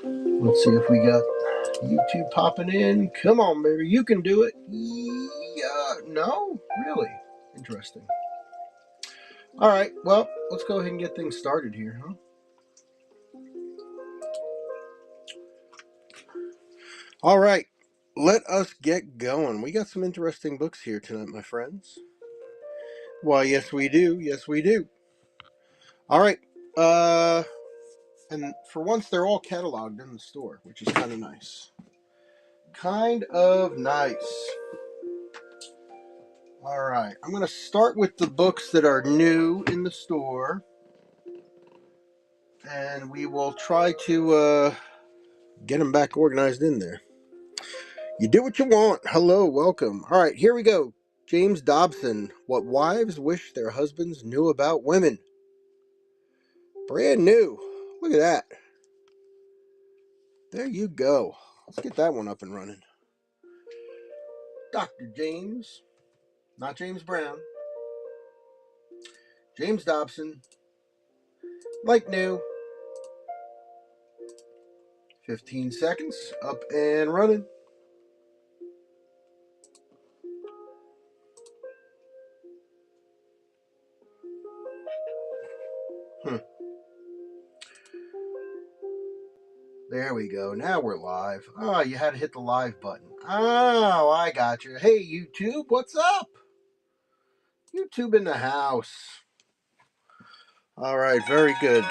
Let's see if we got YouTube popping in. Come on, baby. You can do it. Yeah. No? Really? Interesting. All right. Well, let's go ahead and get things started here, huh? All right. Let us get going. We got some interesting books here tonight, my friends. Why, yes, we do. Yes, we do. All right. And for once, they're all cataloged in the store, which is kind of nice. Kind of nice. All right. I'm going to start with the books that are new in the store. And we will try to get them back organized in there. You do what you want. Hello, welcome. All right, here we go. James Dobson, What Wives Wish Their Husbands Knew About Women. Brand new. Look at that. There you go. Let's get that one up and running. Dr. James, not James Brown. James Dobson, like new. 15 seconds, up and running. There we go. Now we're live. Oh, you had to hit the live button. Oh, I got you. Hey, YouTube, what's up? YouTube in the house. All right, very good.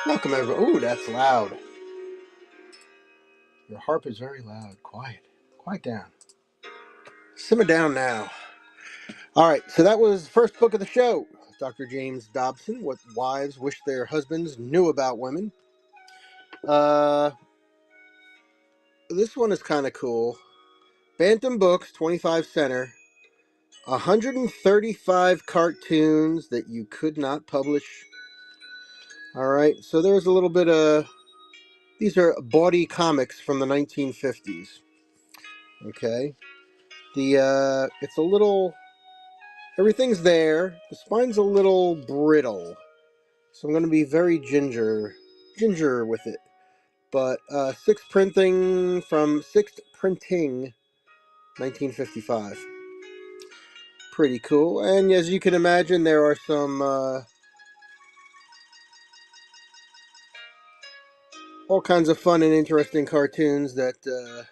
Welcome, everyone. Ooh, that's loud. Your harp is very loud. Quiet. Quiet down. Simmer down now. All right, so that was the first book of the show. Dr. James Dobson, What Wives Wish Their Husbands Knew About Women. This one is kind of cool. Bantam Books, 25 center. 135 cartoons that you could not publish. All right, so there's a little bit of... These are bawdy comics from the 1950s. Okay. It's a little... Everything's there. The spine's a little brittle. So I'm going to be very ginger with it. But Sixth Printing, 1955. Pretty cool. And as you can imagine, there are some all kinds of fun and interesting cartoons that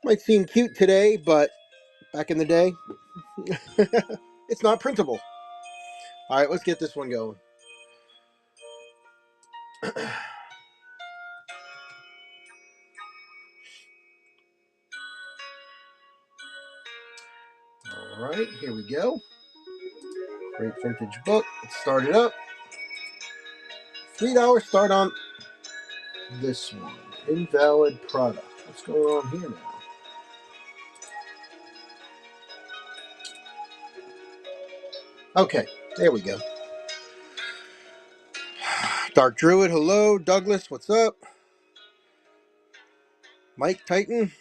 might seem cute today, but back in the day, it's not printable. All right, let's get this one going. All right, here we go. Great vintage book. Let's start it up. $3 start on this one. Invalid product. What's going on here now? Okay, there we go. Dark Druid, hello. Douglas, what's up? Mike Titan,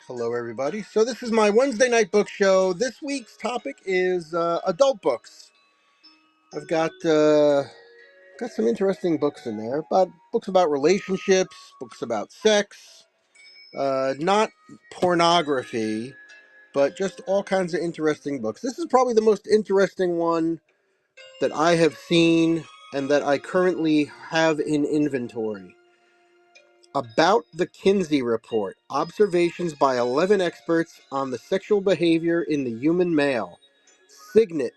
hello everybody. So this is my Wednesday night book show. This week's topic is adult books. I've got some interesting books in there, but books about relationships, books about sex, not pornography, but just all kinds of interesting books. This is probably the most interesting one that I have seen and that I currently have in inventory. About the Kinsey Report, observations by 11 experts on the sexual behavior in the human male. Signet.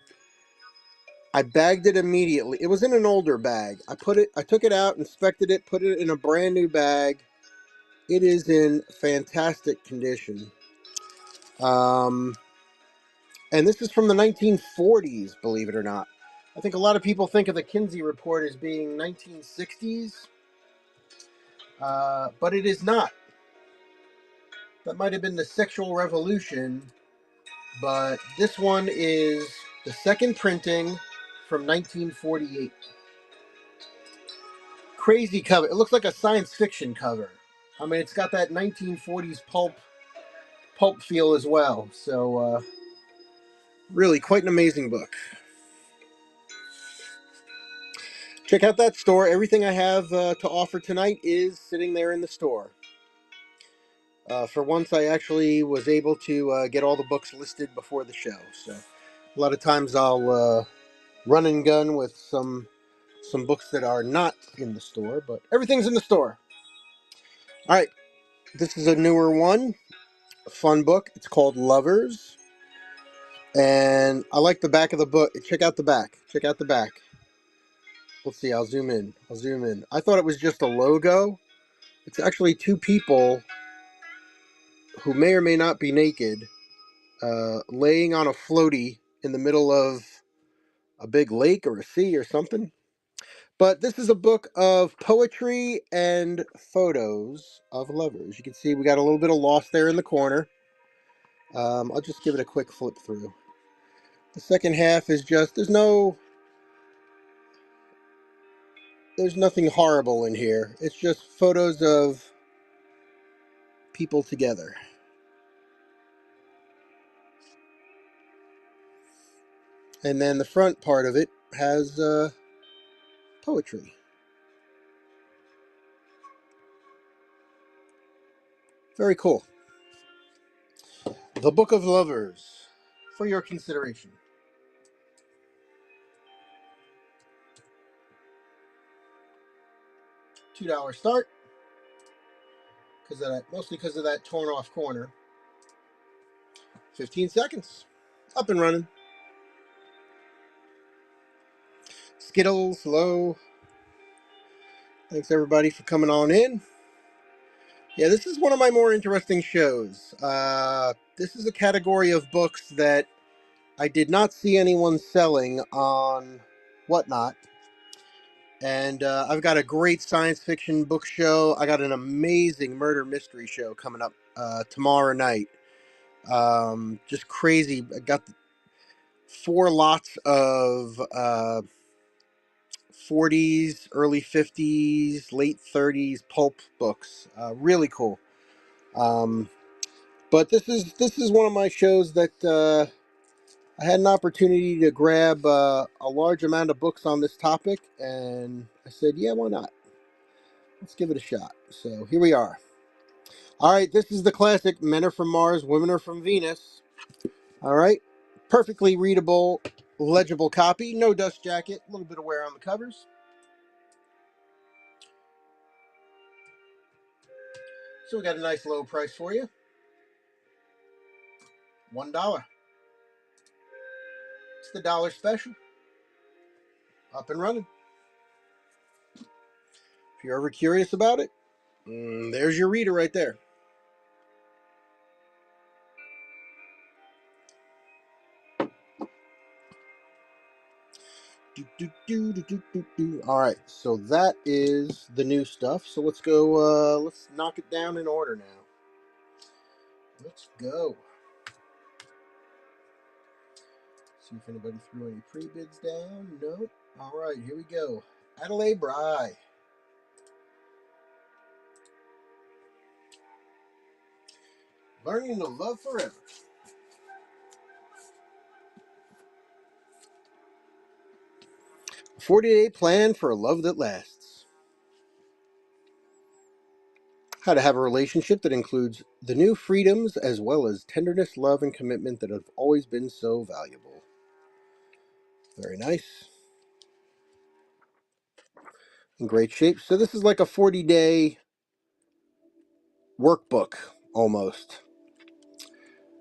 I bagged it immediately. It was in an older bag. I took it out, inspected it, put it in a brand new bag. It is in fantastic condition. And this is from the 1940s, believe it or not. I think a lot of people think of the Kinsey Report as being 1960s, but it is not. That might have been the sexual revolution, but this one is the second printing from 1948. Crazy cover. It looks like a science fiction cover. I mean, it's got that 1940s pulp feel as well. So, really quite an amazing book. check out that store. Everything I have to offer tonight is sitting there in the store. For once, I actually was able to get all the books listed before the show. So a lot of times I'll run and gun with some books that are not in the store, but everything's in the store. All right, this is a newer one, a fun book. It's called Lovers, and I like the back of the book. Check out the back. Check out the back. Let's see. I'll zoom in. I thought it was just a logo. It's actually two people who may or may not be naked, laying on a floaty in the middle of a big lake or a sea or something. But this is a book of poetry and photos of lovers. You can see we got a little bit of lost there in the corner. I'll just give it a quick flip through. The second half is just, there's nothing horrible in here. It's just photos of people together. And then the front part of it has poetry. Very cool. The Book of Lovers, for your consideration. $2 start, mostly because of that torn off corner. 15 seconds. Up and running. Skittles, hello. Thanks everybody for coming on in. Yeah, this is one of my more interesting shows. This is a category of books that I did not see anyone selling on Whatnot. And I've got a great science fiction book show. I got an amazing murder mystery show coming up tomorrow night. Just crazy. I got 4 lots of 40s, early 50s, late 30s pulp books. Really cool. But this is one of my shows that I had an opportunity to grab a large amount of books on this topic, and I said, yeah, why not? Let's give it a shot. So here we are. All right, this is the classic Men Are From Mars, Women Are From Venus. All right, perfectly readable, legible copy, no dust jacket, a little bit of wear on the covers. So we got a nice low price for you. $1. It's the dollar special. Up and running. If you're ever curious about it, there's your reader right there. All right, so that is the new stuff. So let's go. Let's knock it down in order now. Let's go. See if anybody threw any pre-bids down. Nope. All right, here we go. Adelaide Bry. Learning to Love Forever. A 40-day plan for a love that lasts. How to have a relationship that includes the new freedoms as well as tenderness, love, and commitment that have always been so valuable. Very nice. In great shape. So this is like a 40-day workbook almost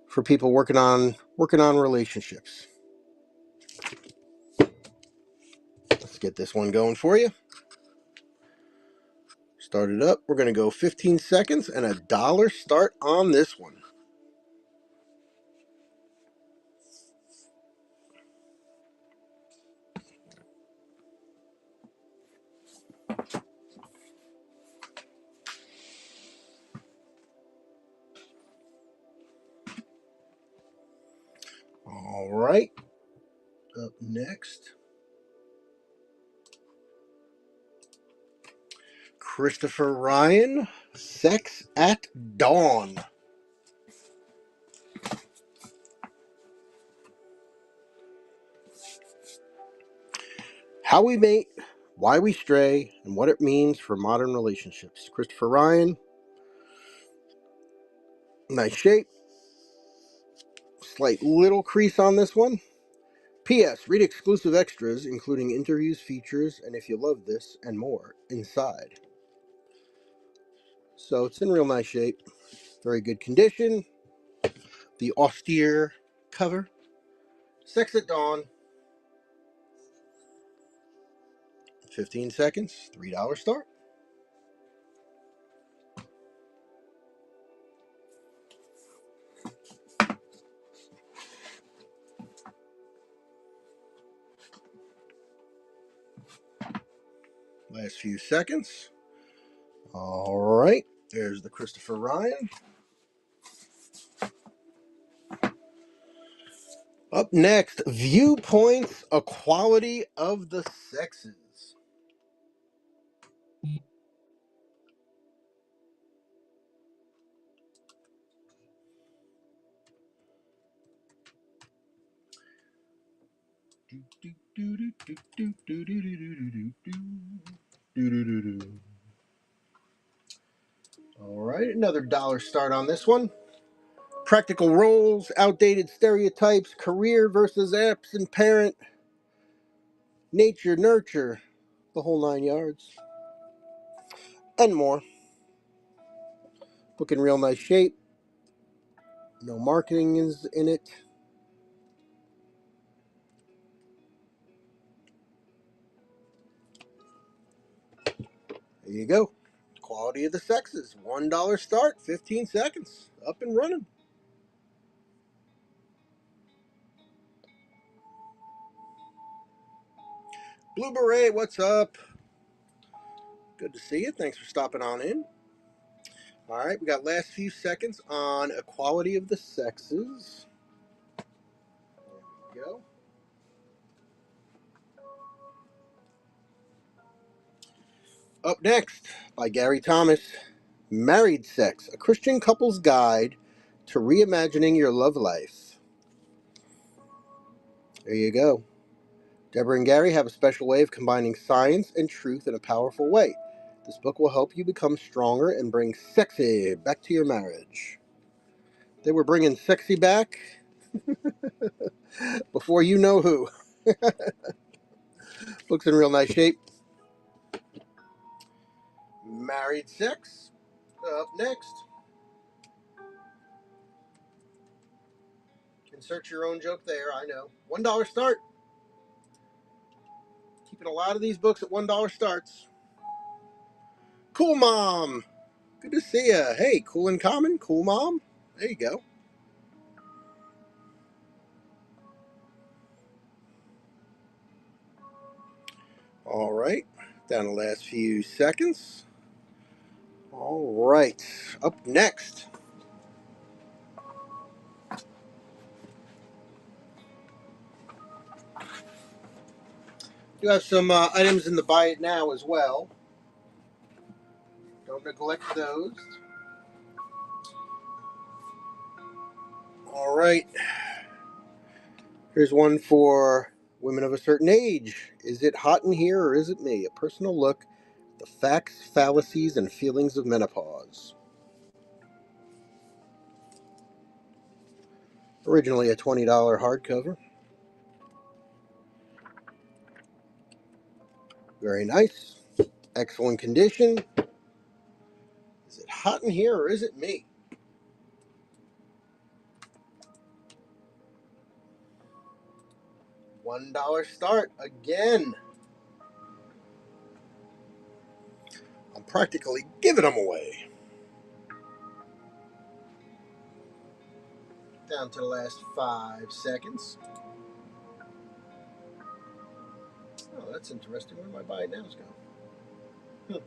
for people working on relationships. Let's get this one going for you. Start it up. We're going to go 15 seconds and $1 start on this one. All right. Up next, Christopher Ryan, Sex at Dawn. How we mate, Why We Stray and What It Means for Modern Relationships. Christopher Ryan. Nice shape. Slight little crease on this one. P.S. Read exclusive extras, including interviews, features, and if you love this, and more, inside. So it's in real nice shape. Very good condition. The austere cover. Sex at Dawn. 15 seconds. $3 start. Last few seconds. All right. There's the Christopher Ryan. Up next, Viewpoints, Equality of the Sexes. All right, another dollar start on this one. Practical roles, outdated stereotypes, career versus absent parent, nature, nurture, the whole 9 yards, and more. Book in real nice shape. No marketing is in it. There you go. Quality of the Sexes. $1 start, 15 seconds. Up and running. Blue Beret, what's up? Good to see you. Thanks for stopping on in. All right, we got last few seconds on Equality of the Sexes. There we go. Up next, by Gary Thomas, Married Sex, a Christian couple's guide to reimagining your love life. There you go. Deborah and Gary have a special way of combining science and truth in a powerful way. This book will help you become stronger and bring sexy back to your marriage. They were bringing sexy back before you know who. Book's in real nice shape. Married Sex. Up next. Insert your own joke there, I know. $1 start. Keeping a lot of these books at $1 starts. Cool Mom. Good to see ya. Hey, cool and common. Cool Mom. There you go. All right. Down the last few seconds. All right. Up next. You have some items in the buy it now as well. Don't neglect those. All right. Here's one for women of a certain age. Is it hot in here or is it me? A personal look at the facts, fallacies, and feelings of menopause. Originally a $20 hardcover. Very nice. Excellent condition. Is it hot in here or is it me? $1 start again. I'm practically giving them away. Down to the last 5 seconds. Oh, that's interesting. Where do my buy it nows go?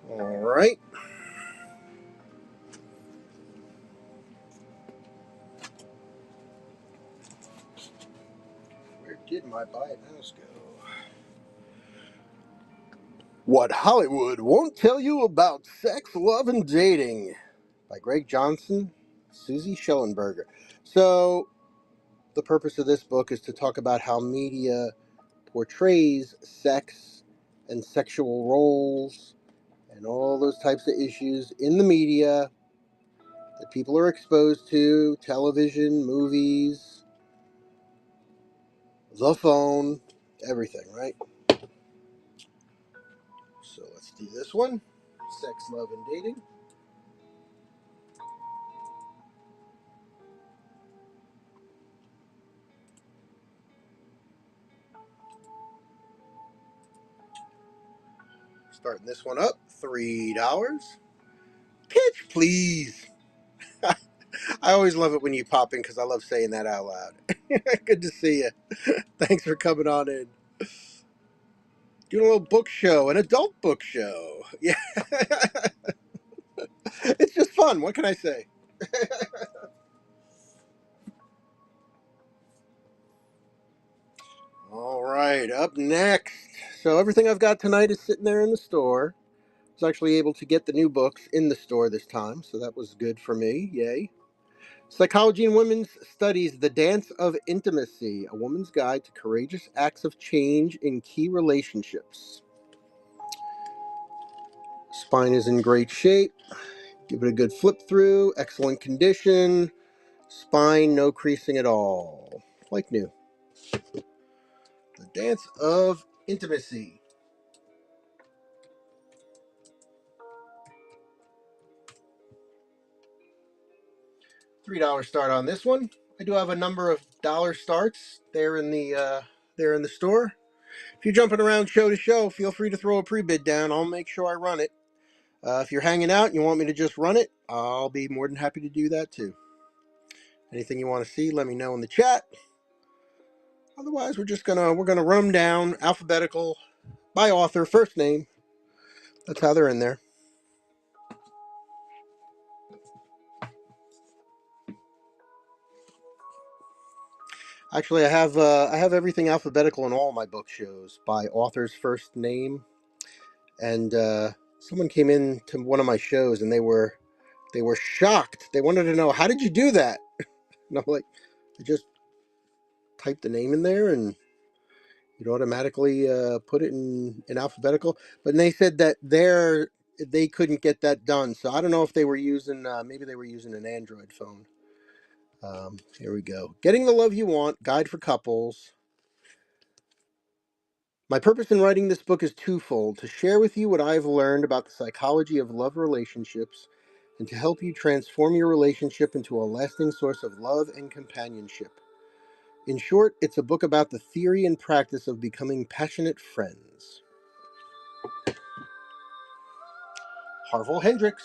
All right. Where did my buy it nows go? What Hollywood Won't Tell You About Sex, Love, and Dating by Greg Johnson, Susie Schellenberger. So, the purpose of this book is to talk about how media portrays sex and sexual roles and all those types of issues in the media that people are exposed to, television, movies, the phone, everything, right? So let's do this one. Sex, Love, and Dating. Starting this one up, $3. Pitch, please. I always love it when you pop in because I love saying that out loud. Good to see you. Thanks for coming on in. Doing a little book show, an adult book show. Yeah. It's just fun. What can I say? All right, up next. So everything I've got tonight is sitting there in the store. I was actually able to get the new books in the store this time, so that was good for me. Yay. Psychology in Women's Studies, The Dance of Intimacy, a woman's guide to courageous acts of change in key relationships. Spine is in great shape. Give it a good flip through. Excellent condition. Spine, no creasing at all. Like new. The Dance of Intimacy. $3 start on this one. I do have a number of dollar starts there in the store. If you're jumping around show to show, feel free to throw a pre-bid down. I'll make sure I run it. If you're hanging out and you want me to just run it, I'll be more than happy to do that too. Anything you want to see, let me know in the chat. Otherwise, we're gonna run them down alphabetical by author, first name. That's how they're in there. Actually, I have everything alphabetical in all my book shows by author's first name. And someone came in to one of my shows and they were shocked. They wanted to know, how did you do that? And I'm like, I just typed the name in there and it automatically put it in alphabetical. But they said that they couldn't get that done. So I don't know if they were using maybe they were using an Android phone. Here we go. Getting the Love You Want, Guide for Couples. My purpose in writing this book is twofold: to share with you what I've learned about the psychology of love relationships, and to help you transform your relationship into a lasting source of love and companionship. In short, it's a book about the theory and practice of becoming passionate friends. Harville Hendrix.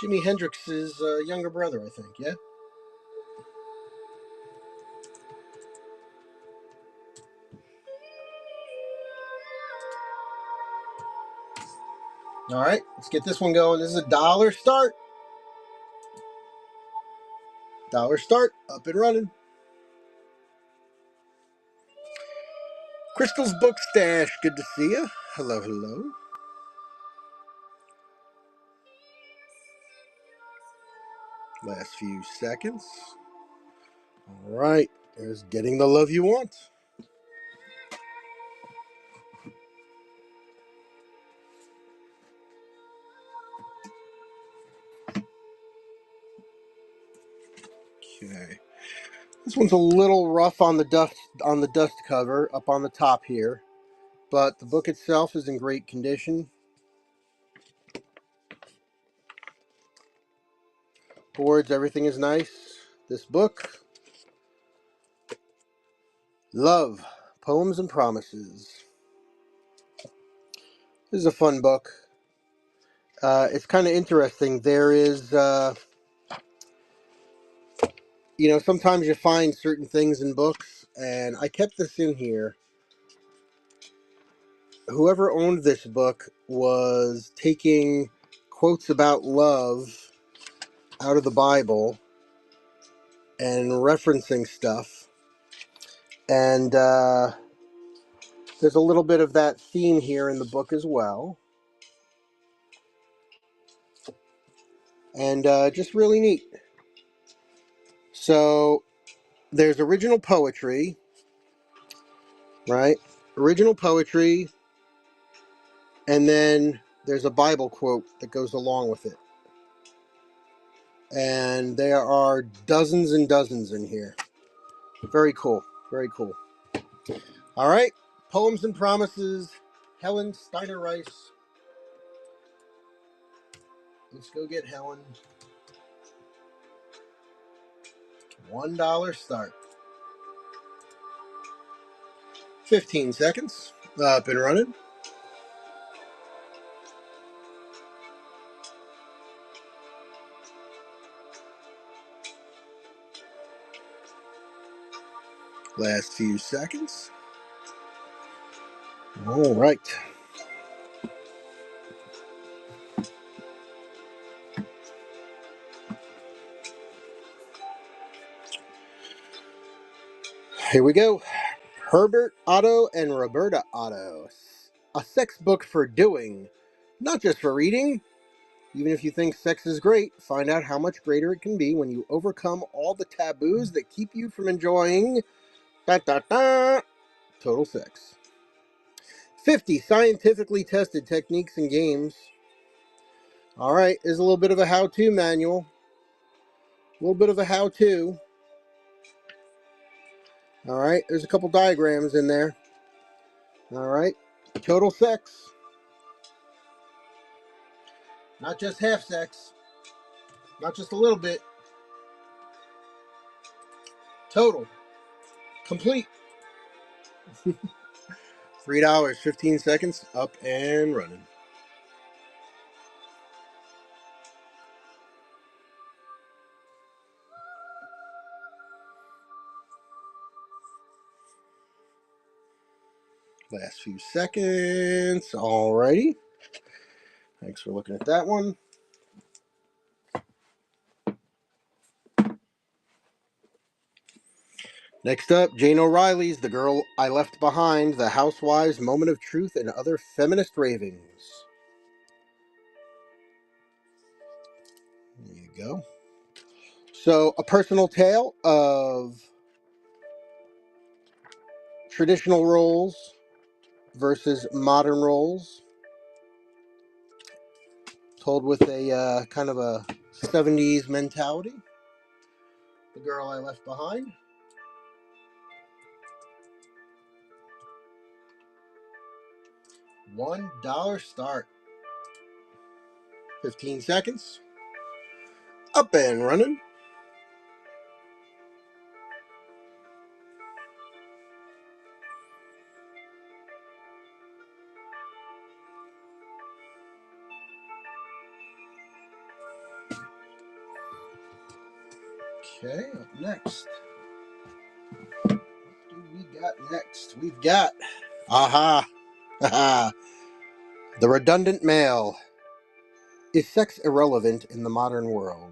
Jimi Hendrix's younger brother, I think, yeah? All right, let's get this one going. This is a dollar start. Dollar start, up and running. Crystal's Book Stash, good to see you. Hello, hello. Last few seconds. All right, there's Getting the Love You Want. Okay, this one's a little rough on the dust cover up on the top here, but the book itself is in great condition. Boards, everything is nice. This book, Love, Poems and Promises. This is a fun book. It's kind of interesting. There is, sometimes you find certain things in books, and I kept this in here. Whoever owned this book was taking quotes about love out of the Bible and referencing stuff. And there's a little bit of that theme here in the book as well. And just really neat. So there's original poetry, right? Original poetry, and then there's a Bible quote that goes along with it. And there are dozens and dozens in here. Very cool. Very cool. All right. Poems and Promises, Helen Steiner Rice. Let's go get Helen. $1 start. 15 seconds. Up and running. Last few seconds. All right. Here we go. Herbert Otto and Roberta Otto. A sex book for doing, not just for reading. Even if you think sex is great, find out how much greater it can be when you overcome all the taboos that keep you from enjoying total sex. 50 scientifically tested techniques and games. All right, there's a little bit of a how-to manual. A little bit of a how-to. All right, there's a couple diagrams in there. All right, total sex. Not just half sex. Not just a little bit. Total. Complete. $3, 15 seconds, up and running. Last few seconds. Alrighty. Thanks for looking at that one. Next up, Jane O'Reilly's The Girl I Left Behind, The Housewives' Moment of Truth, and Other Feminist Ravings. There you go. So, a personal tale of traditional roles versus modern roles, told with a kind of a 70s mentality. The Girl I Left Behind. $1 start. 15 seconds. Up and running. Okay, up next. What do we got next? We've got, the redundant male. Is sex irrelevant in the modern world?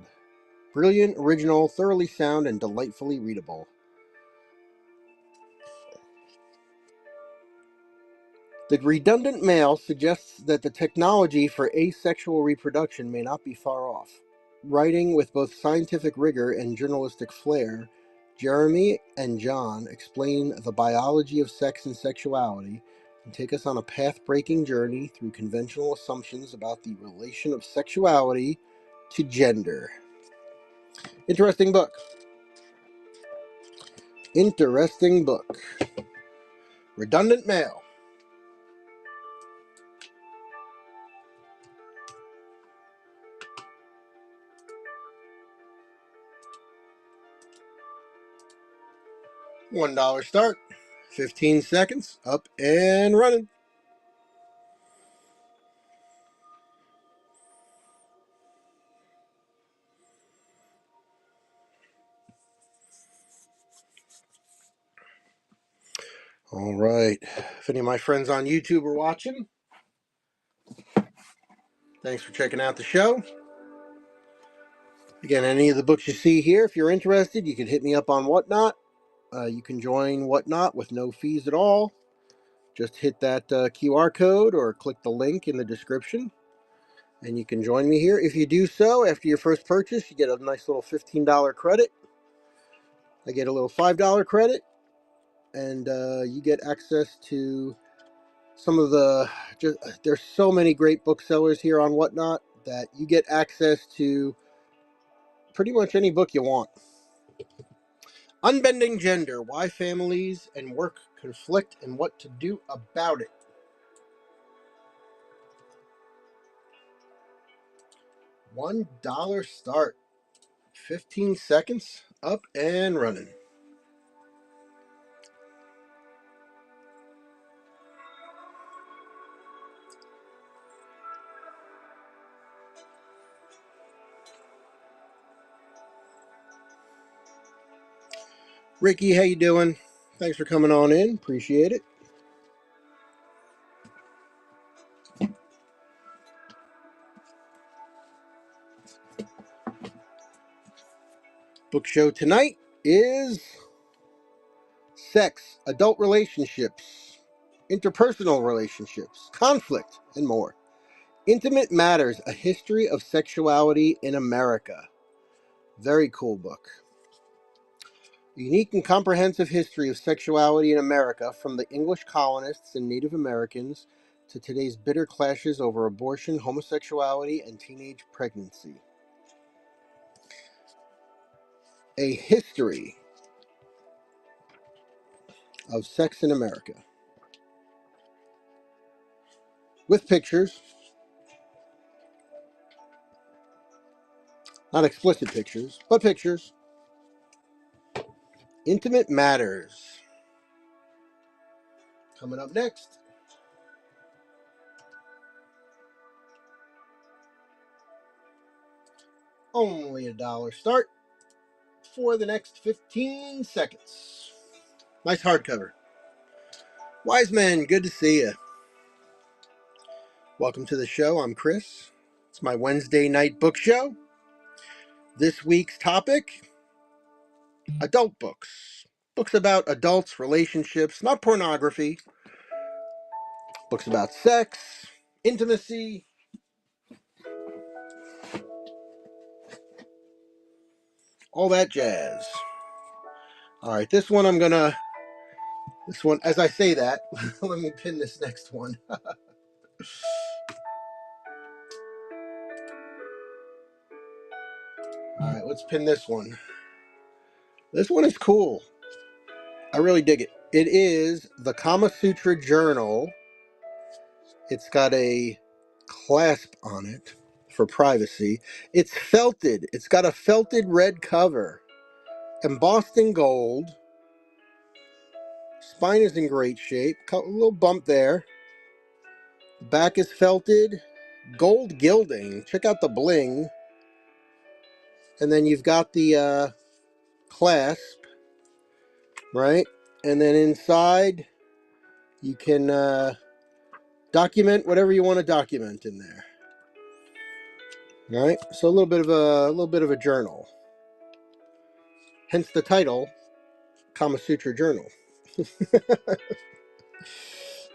Brilliant, original, thoroughly sound, and delightfully readable. The redundant male suggests that the technology for asexual reproduction may not be far off. Writing with both scientific rigor and journalistic flair, Jeremy and John explain the biology of sex and sexuality and take us on a path-breaking journey through conventional assumptions about the relation of sexuality to gender. Interesting book. Interesting book. Redundant male. $1 start. 15 seconds. Up and running. All right. If any of my friends on YouTube are watching, thanks for checking out the show. Again, any of the books you see here, if you're interested, you can hit me up on Whatnot. You can join Whatnot with no fees at all. Just hit that QR code or click the link in the description, and you can join me here. If you do so, after your first purchase, you get a nice little $15 credit. I get a little $5 credit, and you get access to some of the. There's so many great booksellers here on Whatnot that you get access to pretty much any book you want. Unbending Gender: Why Families and Work Conflict and What to Do About It. $1 start. 15 seconds. Up and running. Ricky, how you doing? Thanks for coming on in. Appreciate it. Book show tonight is sex, adult relationships, interpersonal relationships, conflict, and more. Intimate Matters: A History of Sexuality in America. Very cool book. A unique and comprehensive history of sexuality in America, from the English colonists and Native Americans to today's bitter clashes over abortion, homosexuality, and teenage pregnancy. A history of sex in America. With pictures, not explicit pictures, but pictures. Intimate Matters. Coming up next. Only $1 start for the next 15 seconds. Nice hardcover. Wise Men, good to see you. Welcome to the show. I'm Chris. It's my Wednesday night book show. This week's topic: adult books. Books about adults, relationships, not pornography. Books about sex, intimacy, all that jazz. All right, this one, as I say that, let me pin this next one. All right, let's pin this one. This one is cool. I really dig it. It is the Kama Sutra Journal. It's got a clasp on it for privacy. It's felted. It's got a felted red cover, embossed in gold. Spine is in great shape. A little bump there. The back is felted. Gold gilding. Check out the bling. And then you've got the clasp, right? And then inside, you can document whatever you want to document in there. All right, so a little bit of a journal. Hence the title, Kama Sutra Journal.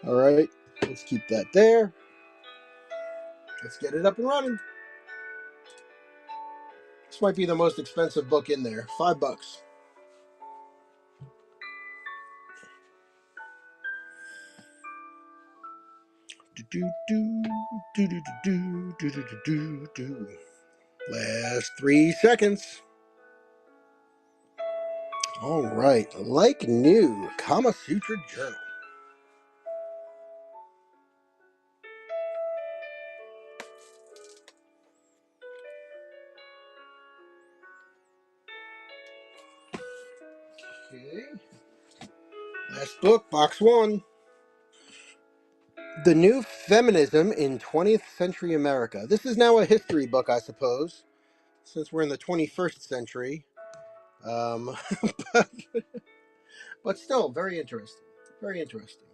All right, let's keep that there. Let's get it up and running. This might be the most expensive book in there. $5. Last 3 seconds. All right, like new, Kama Sutra Journal. Okay. Last book, box 1. The New Feminism in 20th Century America. This is now a history book, I suppose, since we're in the 21st century. Um, but still, very interesting. Very interesting.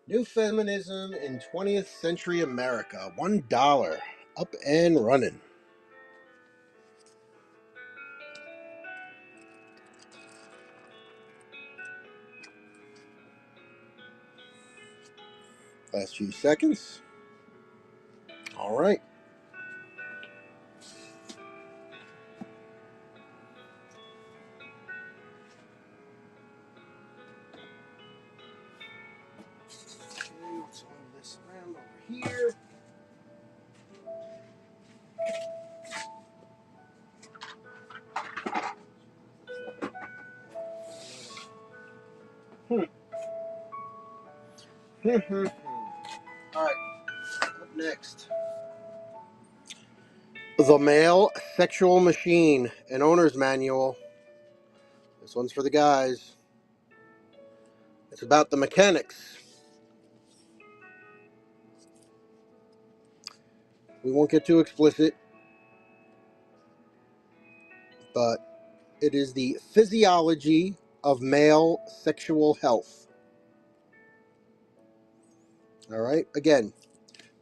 New Feminism in 20th Century America. $1. Up and running. Last few seconds. All right. All right, up next. The Male Sexual Machine, an owner's manual. This one's for the guys. It's about the mechanics. We won't get too explicit, but it is the physiology of male sexual health. All right, again,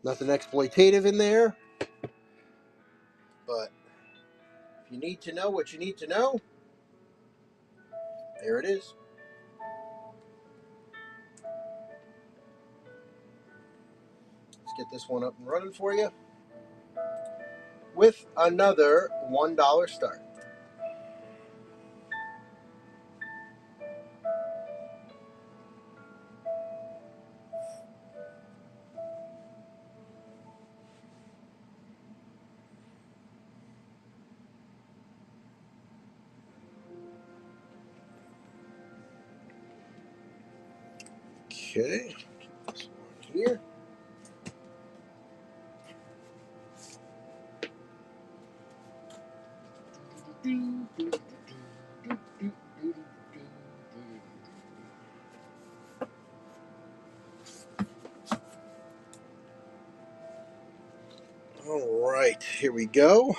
nothing exploitative in there, but if you need to know what you need to know, there it is. Let's get this one up and running for you with another $1 start. Okay, this one here. All right, here we go.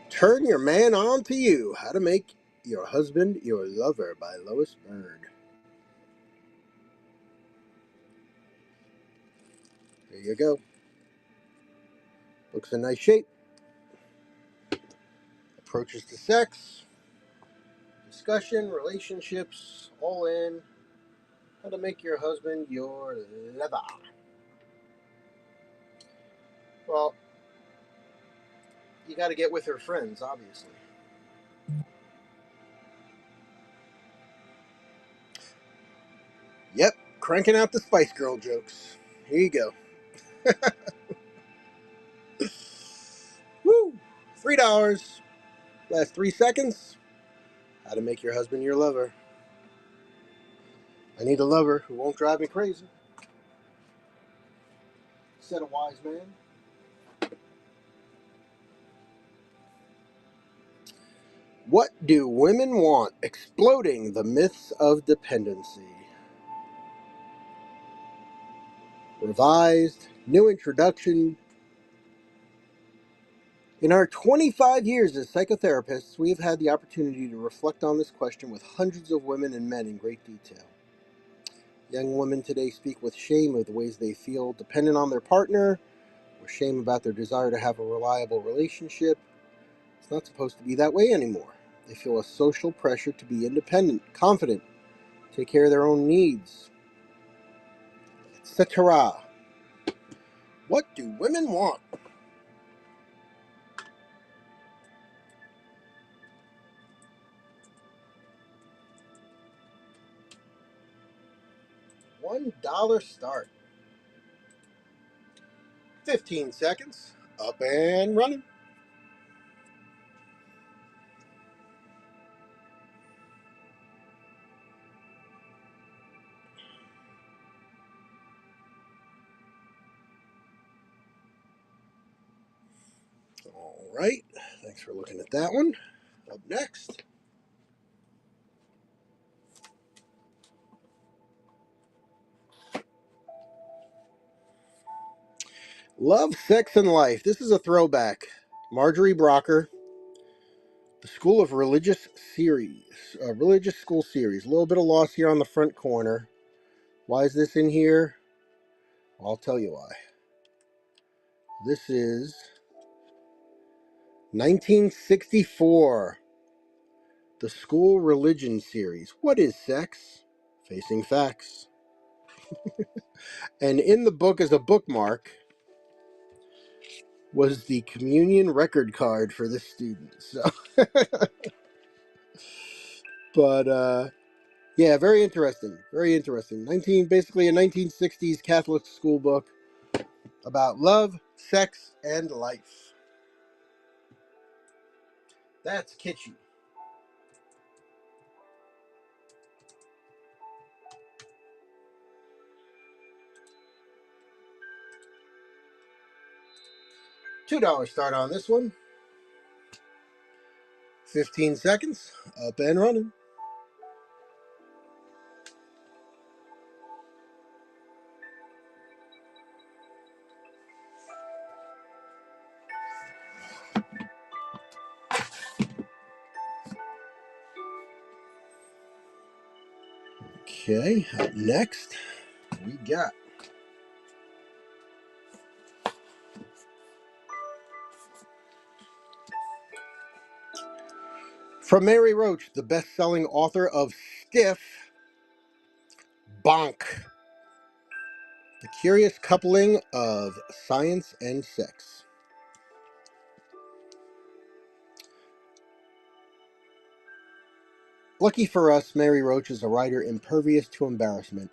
Turn Your Man On to You. How to Make Your Husband Your Lover by Lois Bird. There you go. Looks in nice shape. Approaches to sex, discussion, relationships, all in. How to make your husband your lover. Well, you got to get with her friends, obviously. Yep, cranking out the Spice Girl jokes. Here you go. Woo! $3. Last 3 seconds. How to make your husband your lover. I need a lover who won't drive me crazy, said a wise man. What do women want? Exploding the myths of dependency. Revised, new introduction. In our 25 years as psychotherapists, we have had the opportunity to reflect on this question with hundreds of women and men in great detail. Young women today speak with shame of the ways they feel dependent on their partner, or shame about their desire to have a reliable relationship. It's not supposed to be that way anymore. They feel a social pressure to be independent, confident, take care of their own needs, etc. What do women want? $1 start. 15 seconds. Up and running. All right. Thanks for looking at that one. Up next. Love, Sex, and Life. This is a throwback. Marjorie Brocker, the School of Religious Series. Religious School Series. A little bit of loss here on the front corner. Why is this in here? I'll tell you why. This is 1964. The School Religion Series. What is sex? Facing facts. And in the book as a bookmark was the communion record card for this student. So, but yeah, very interesting. Very interesting. Basically a 1960s Catholic school book about love, sex, and life. That's kitschy. $2 start on this one. 15 seconds. Up and running. Okay, up next, we got from Mary Roach, the best-selling author of Stiff, Bonk, the curious coupling of science and sex. Lucky for us, Mary Roach is a writer impervious to embarrassment.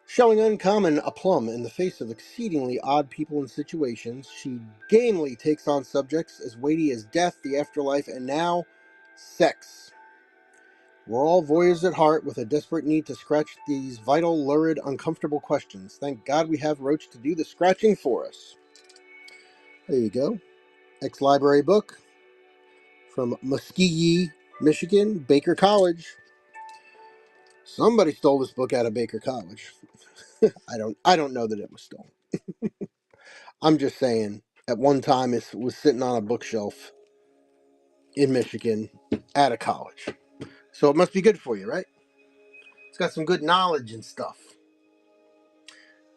Showing uncommon aplomb in the face of exceedingly odd people and situations, she gamely takes on subjects as weighty as death, the afterlife, and now, sex. We're all voyeurs at heart with a desperate need to scratch these vital, lurid, uncomfortable questions. Thank God we have Roach to do the scratching for us. There you go. Ex-library book from Muskogee, Michigan, Baker College. Somebody stole this book out of Baker College. I don't know that it was stolen. I'm just saying, at one time it was sitting on a bookshelf in Michigan at a college. So it must be good for you, right? It's got some good knowledge and stuff.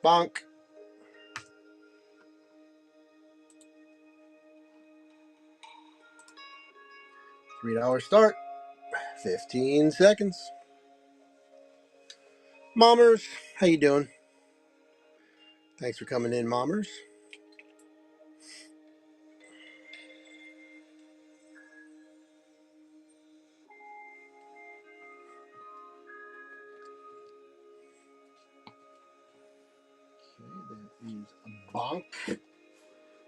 Bonk. $3 start. 15 seconds. Mommers, how you doing? Thanks for coming in, Mommers. Okay, that is Bonk.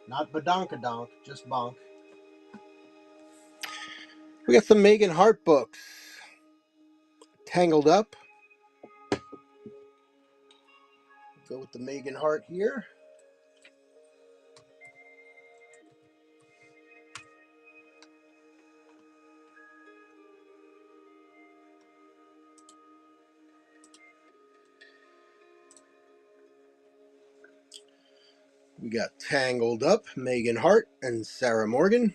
Not Badonkadonk, just Bonk. We got some Megan Hart books. Tangled Up. Go with the Megan Hart here. We got Tangled Up, Megan Hart and Sarah Morgan.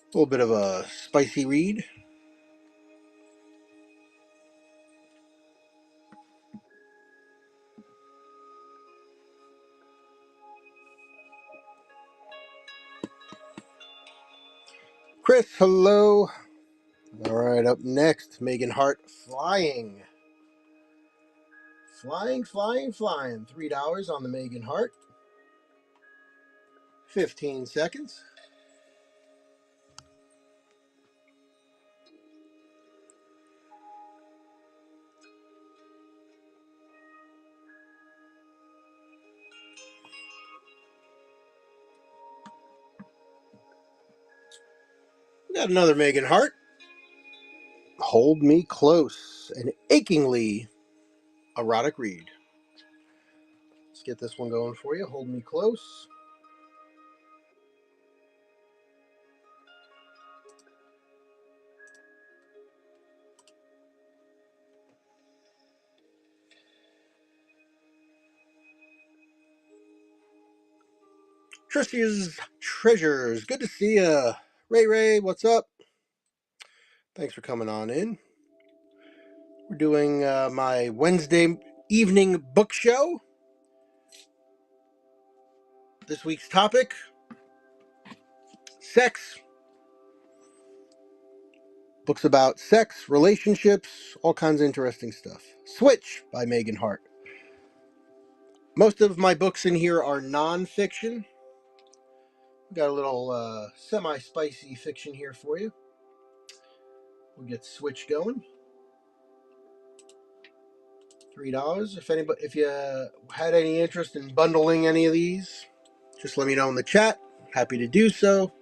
A little bit of a spicy read. Chris, hello. All right, up next, Megan Hart, Flying. Flying, flying, flying. $3 on the Megan Hart. 15 seconds. We got another Megan Hart. Hold Me Close, an achingly erotic read. Let's get this one going for you. Hold Me Close. Tricia's Treasures. Good to see ya. Ray, what's up? Thanks for coming on in. We're doing my Wednesday evening book show. This week's topic, sex. Books about sex, relationships, all kinds of interesting stuff. Switch by Megan Hart. Most of my books in here are non-fiction. Got a little semi-spicy fiction here for you. We'll get Switch going. $3. If you had any interest in bundling any of these, just let me know in the chat. Happy to do so.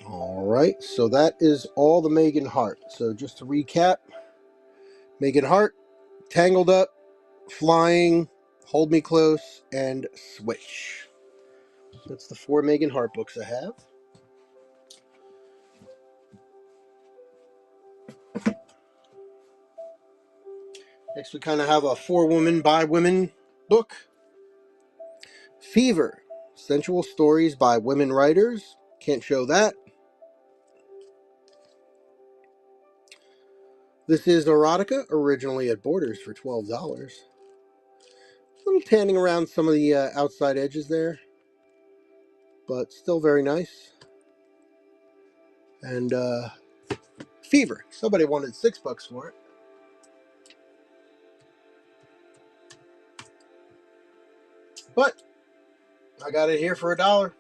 All right, so that is all the Megan Hart. So just to recap, Megan Hart, Tangled Up, Flying, Hold Me Close, and Switch. That's the 4 Megan Hart books I have. Next, we kind of have a 4 women by women book. Fever, sensual stories by women writers. Can't show that. This is erotica, originally at Borders for $12. A little tanning around some of the outside edges there, but still very nice. And Fever, somebody wanted $6 for it. But I got it here for $1.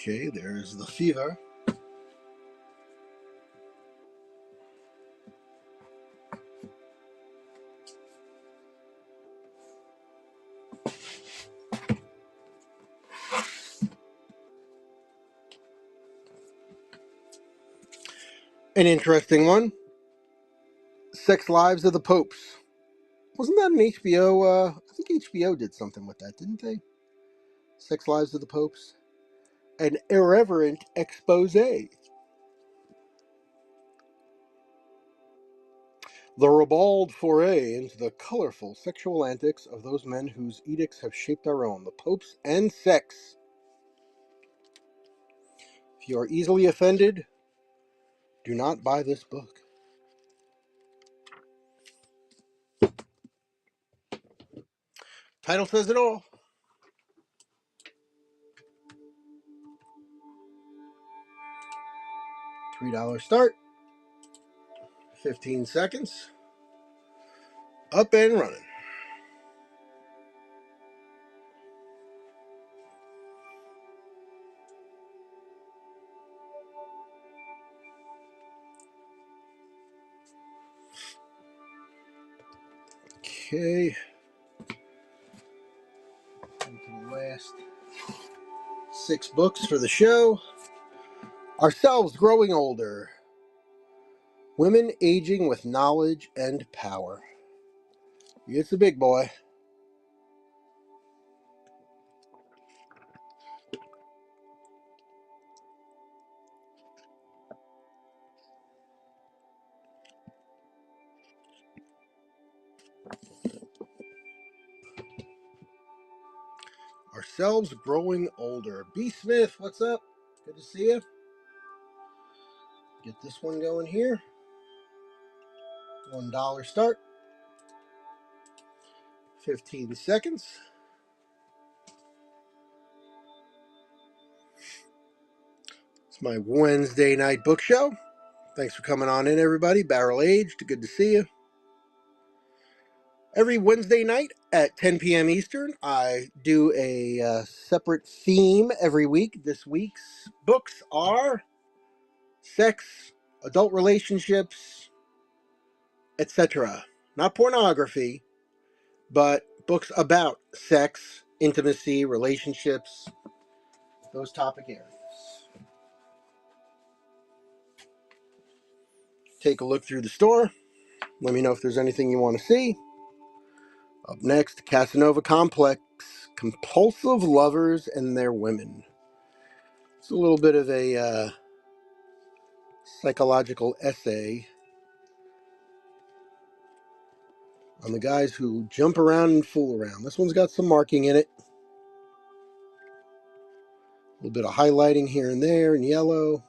Okay, there's the Fever. An interesting one. Sex Lives of the Popes. Wasn't that an HBO? I think HBO did something with that, didn't they? Sex Lives of the Popes. An irreverent expose. The ribald foray into the colorful sexual antics of those men whose edicts have shaped our own, the popes and sex. If you are easily offended, do not buy this book. Title says it all. $3 start. 15 seconds. Up and running. Okay. Into the last 6 books for the show. Ourselves Growing Older. Women Aging with Knowledge and Power. It's a big boy. Ourselves Growing Older. B. Smith, what's up? Good to see you. Get this one going here. $1 start. 15 seconds. It's my Wednesday night book show. Thanks for coming on in, everybody. Barrel Aged, good to see you. Every Wednesday night at 10 p.m. Eastern, I do a separate theme every week. This week's books are sex, adult relationships, etc. Not pornography, but books about sex, intimacy, relationships, those topic areas. Take a look through the store. Let me know if there's anything you want to see. Up next, Casanova Complex, Compulsive Lovers and Their Women. It's a little bit of a psychological essay on the guys who jump around and fool around. This one's got some marking in it. A little bit of highlighting here and there in yellow.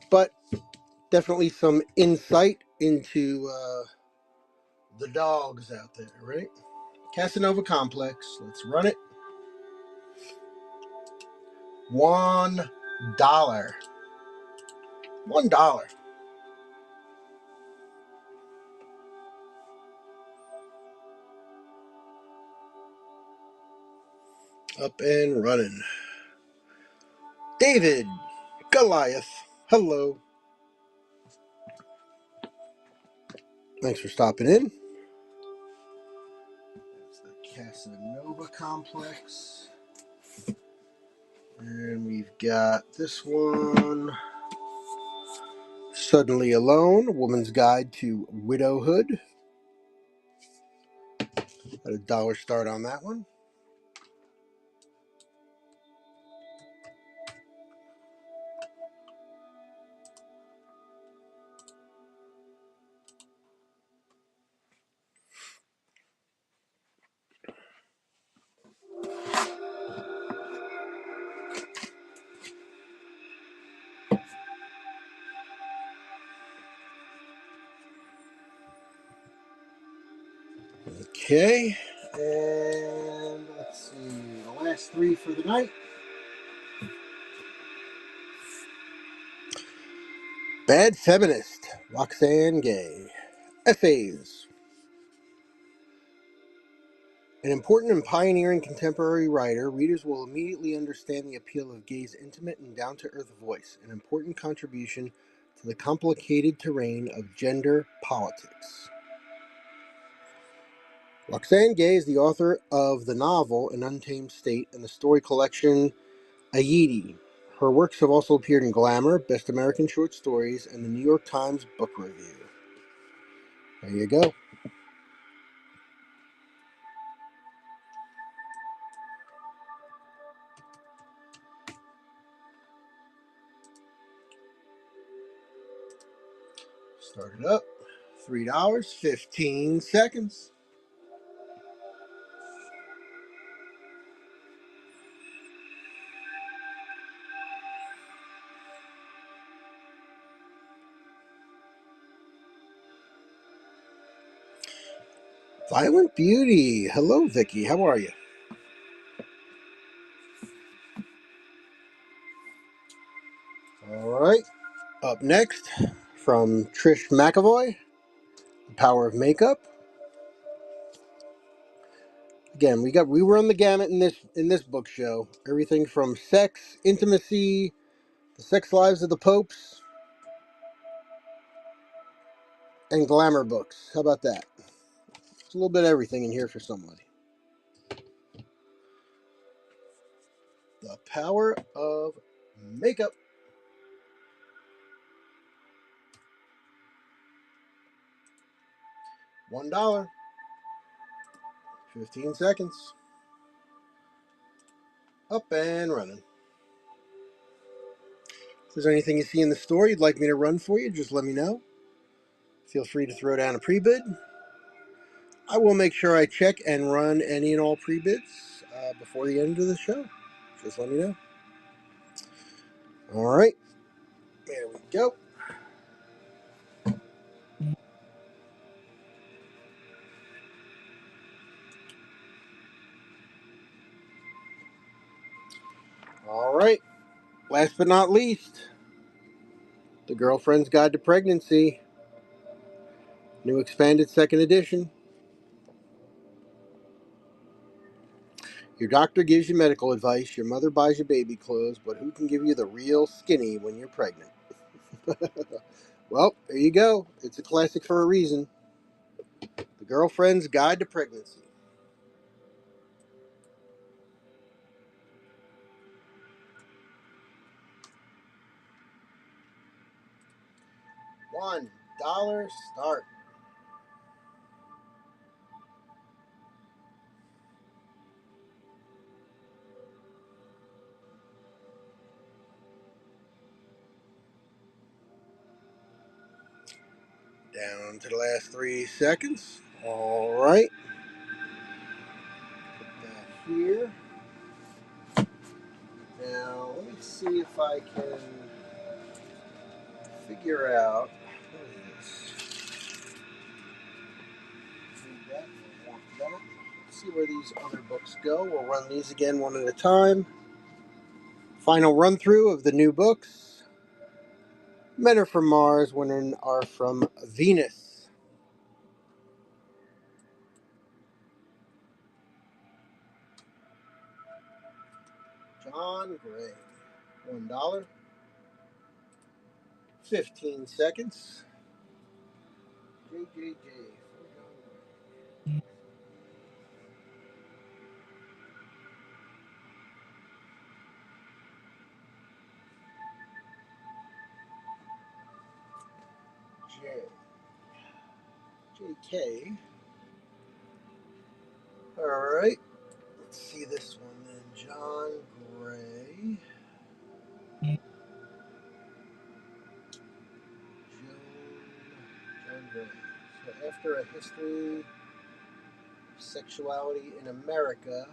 But definitely some insight into the dogs out there, right? Casanova Complex. Let's run it. $1. $1. Up and running. David Goliath. Hello. Thanks for stopping in. That's the Casanova complex. And we've got this one. Suddenly Alone, A Woman's Guide to Widowhood. At $1 start on that one. Okay. And let's see. The last three for the night. Bad Feminist, Roxane Gay. Essays. An important and pioneering contemporary writer, readers will immediately understand the appeal of Gay's intimate and down-to-earth voice, an important contribution to the complicated terrain of gender politics. Roxane Gay is the author of the novel An Untamed State and the story collection Aidi. Her works have also appeared in Glamour, Best American Short Stories, and the New York Times Book Review. There you go. Start it up. $3, 15 seconds. Violent Beauty. Hello, Vicky. How are you? All right. Up next, from Trish McEvoy, The Power of Makeup. Again, we run the gamut in this book show. Everything from sex, intimacy, the sex lives of the popes, and glamour books. How about that? There's a little bit of everything in here for somebody. The Power of Makeup. $1. 15 seconds. Up and running. If there's anything you see in the store you'd like me to run for you, just let me know. Feel free to throw down a pre-bid. I will make sure I check and run any and all pre-bids before the end of the show. Just let me know. All right. There we go. All right. Last but not least, The Girlfriend's Guide to Pregnancy. New expanded second edition. Your doctor gives you medical advice, your mother buys you baby clothes, but who can give you the real skinny when you're pregnant? Well, there you go. It's a classic for a reason. The Girlfriend's Guide to Pregnancy. $1 start. Down to the last 3 seconds. All right. Put that here. Now, let me see if I can figure out. What is this? Read that. Want that. Let's see where these other books go. We'll run these again one at a time. Final run through of the new books. Men are from Mars, women are from Venus. John Gray. $1. 15 seconds. JJJ. JK. All right. Let's see this one then. John Gray. John Gray. So after a history of sexuality in America,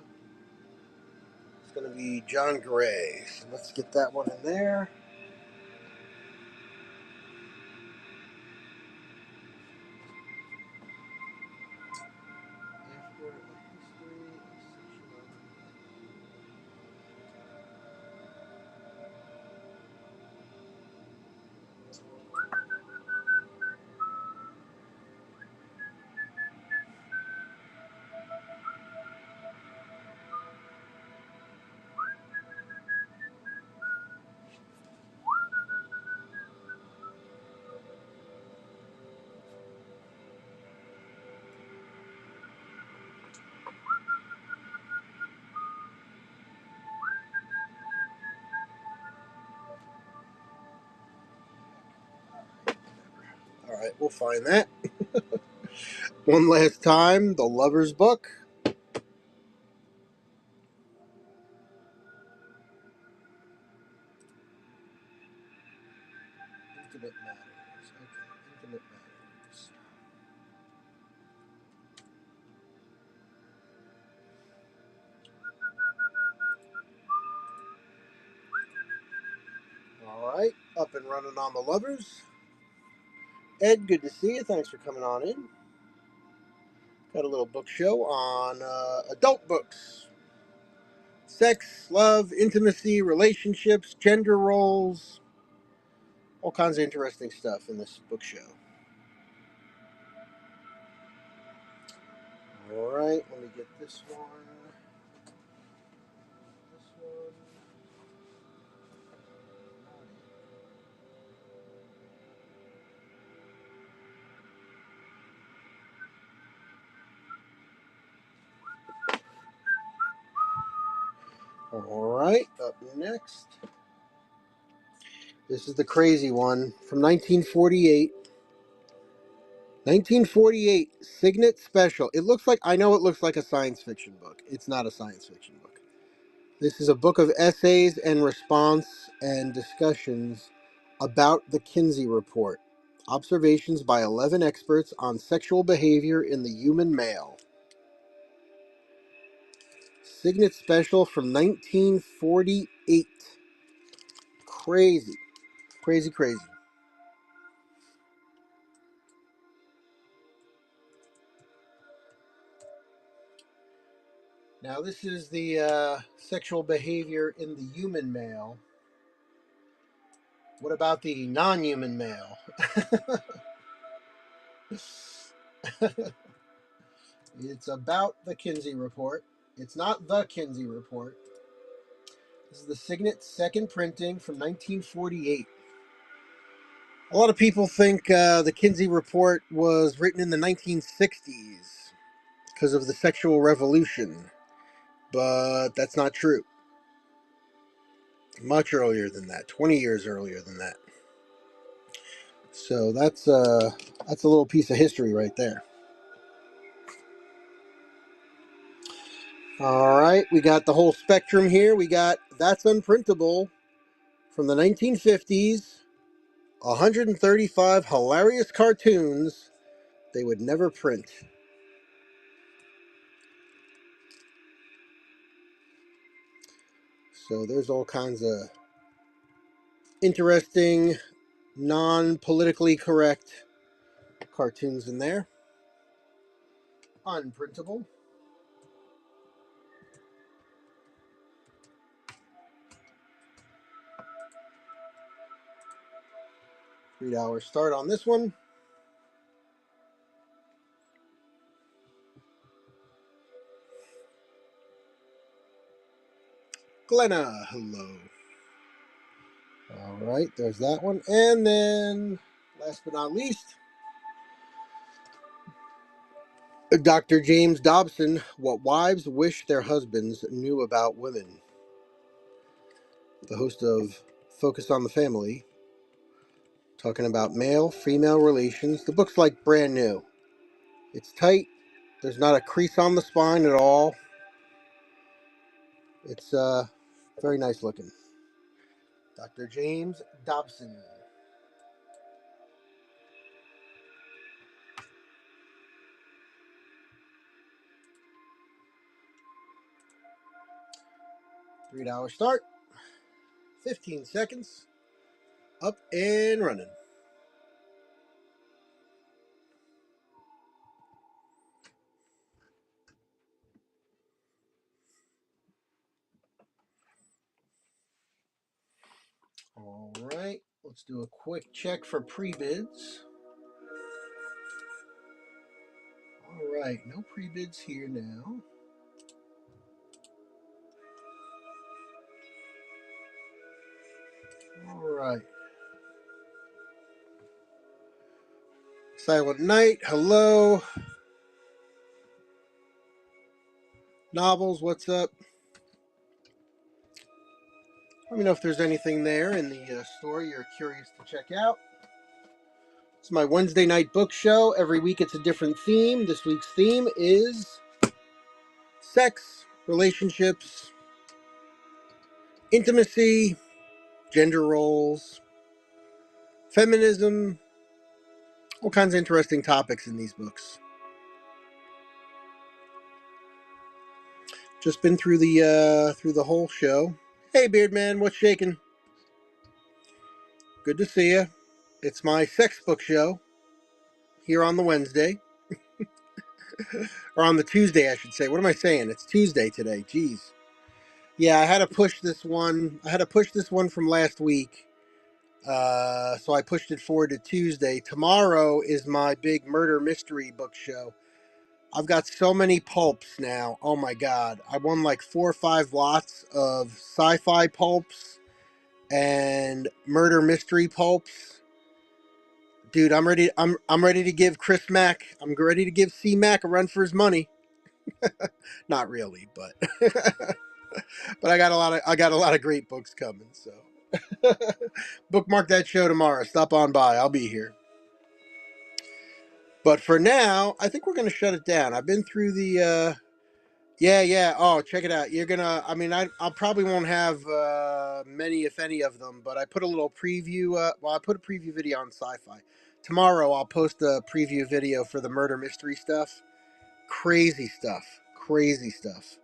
it's going to be John Gray. So let's get that one in there. After a history of All right, we'll find that. One last time, The Lover's Book. Intimate Matters. Okay, Intimate Matters. All right, up and running on The Lovers. Ed, good to see you. Thanks for coming on in. Got a little book show on adult books. Sex, love, intimacy, relationships, gender roles, all kinds of interesting stuff in this book show. All right, let me get this one. This one. All right, up next. This is the crazy one from 1948. 1948, Signet Special. It looks like, I know it looks like a science fiction book. It's not a science fiction book. This is a book of essays and response and discussions about the Kinsey Report. Observations by 11 experts on sexual behavior in the human male. Signet Special from 1948. Crazy. Crazy, crazy. Now, this is the sexual behavior in the human male. What about the non-human male? It's about the Kinsey Report. It's not the Kinsey Report. This is the Signet second printing from 1948. A lot of people think the Kinsey Report was written in the 1960s because of the sexual revolution, but that's not true. Much earlier than that, 20 years earlier than that. So that's a little piece of history right there. All right, we got the whole spectrum here. We got That's Unprintable from the 1950s, 135 hilarious cartoons they would never print. So there's all kinds of interesting, non-politically correct cartoons in there. Unprintable. $3 start on this one. Glenna, hello. All right, there's that one. And then, last but not least, Dr. James Dobson, What Wives Wish Their Husbands Knew About Women. The host of Focus on the Family, talking about male-female relations. The book's like brand new. It's tight. There's not a crease on the spine at all. It's very nice looking. Dr. James Dobson. $3 start. 15 seconds. Up and running. All right. Let's do a quick check for pre-bids. All right. No pre-bids here now. All right. Silent Night, hello. Novels, what's up? Let me know if there's anything there in the store you're curious to check out. It's my Wednesday night book show. Every week it's a different theme. This week's theme is sex, relationships, intimacy, gender roles, feminism, all kinds of interesting topics in these books. Just been through the whole show. Hey Beardman, what's shaking? Good to see you. It's my sex book show here on the Wednesday. Or on the Tuesday, I should say. What am I saying? It's Tuesday today. Jeez. Yeah, I had to push this one. I had to push this one from last week. So I pushed it forward to Tuesday. Tomorrow is my big murder mystery book show. I've got so many pulps now. Oh my god. I won like 4 or 5 lots of sci-fi pulps and murder mystery pulps. Dude, I'm ready. I'm ready to give Chris Mack. I'm ready to give C Mac a run for his money. Not really, but but I got a lot of great books coming. So bookmark that show tomorrow. Stop on by. I'll be here. But for now, I think we're gonna shut it down. I've been through the yeah. Oh, check it out. You're gonna. I mean, I probably won't have many, if any, of them. But I put a little preview. Well, I put a preview video on Sci-Fi. Tomorrow, I'll post a preview video for the murder mystery stuff. Crazy stuff. Crazy stuff.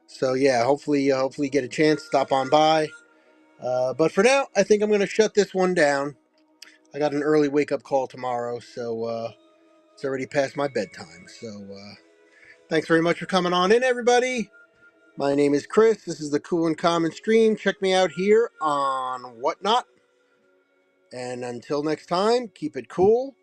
So yeah, hopefully get a chance. Stop on by. But for now, I think I'm going to shut this one down. I got an early wake-up call tomorrow, so it's already past my bedtime. So thanks very much for coming on in, everybody. My name is Chris. This is the Cool and Common Stream. Check me out here on Whatnot. And until next time, keep it cool.